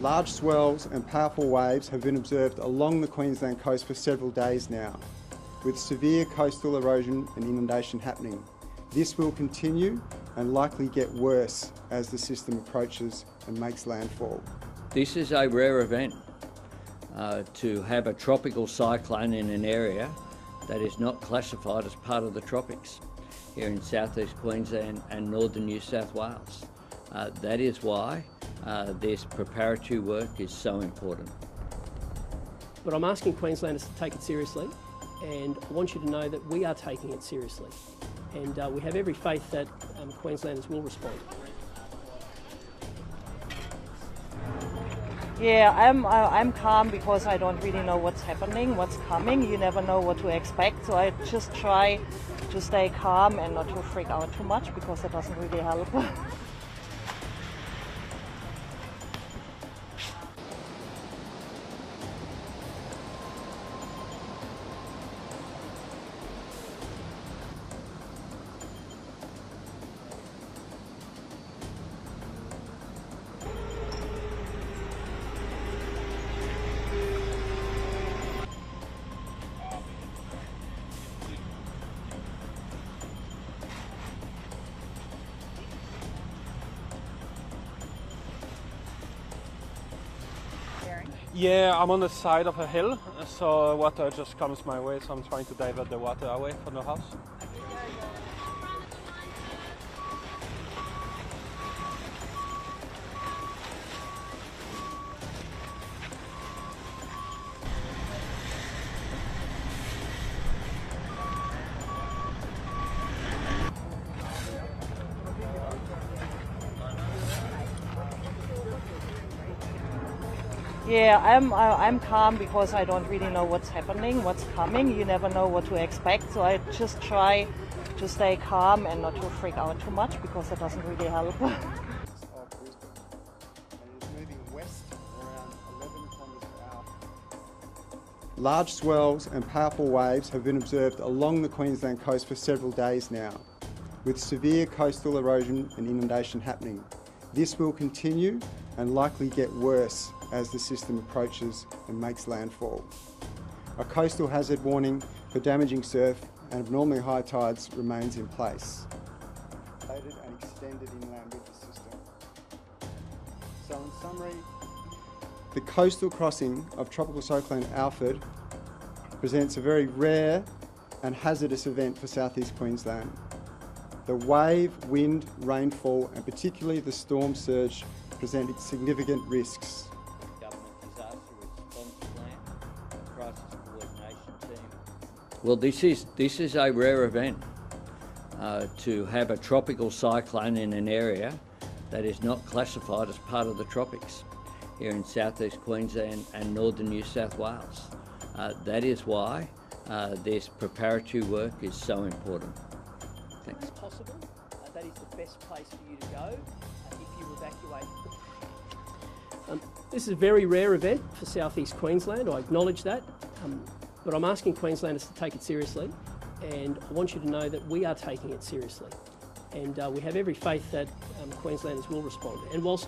Large swells and powerful waves have been observed along the Queensland coast for several days now, with severe coastal erosion and inundation happening. This will continue and likely get worse as the system approaches and makes landfall. This is a rare event to have a tropical cyclone in an area that is not classified as part of the tropics here in southeast Queensland and northern New South Wales. That is why this preparatory work is so important. But I'm asking Queenslanders to take it seriously, and I want you to know that we are taking it seriously. And we have every faith that Queenslanders will respond. Yeah, I'm calm because I don't really know what's happening, what's coming. You never know what to expect, so I just try to stay calm and not to freak out too much because that doesn't really help. Yeah, I'm on the side of a hill, so water just comes my way, so I'm trying to divert the water away from the house. Yeah, I'm calm because I don't really know what's happening, what's coming. You never know what to expect, so I just try to stay calm and not to freak out too much because that doesn't really help. Large swells and powerful waves have been observed along the Queensland coast for several days now, with severe coastal erosion and inundation happening. This will continue and likely get worse as the system approaches and makes landfall. A coastal hazard warning for damaging surf and abnormally high tides remains in place. And extended inland with the system. So in summary, the coastal crossing of Tropical Cyclone Alfred presents a very rare and hazardous event for southeast Queensland. The wave, wind, rainfall and particularly the storm surge presented significant risks. Government disaster response plan, crisis coordination team. Well, this is a rare event to have a tropical cyclone in an area that is not classified as part of the tropics here in southeast Queensland and northern New South Wales. That is why this preparatory work is so important. Thanks. If possible, that is the best place for you to go if you evacuate. This is a very rare event for southeast Queensland, I acknowledge that, but I'm asking Queenslanders to take it seriously, and I want you to know that we are taking it seriously. And we have every faith that Queenslanders will respond. And whilst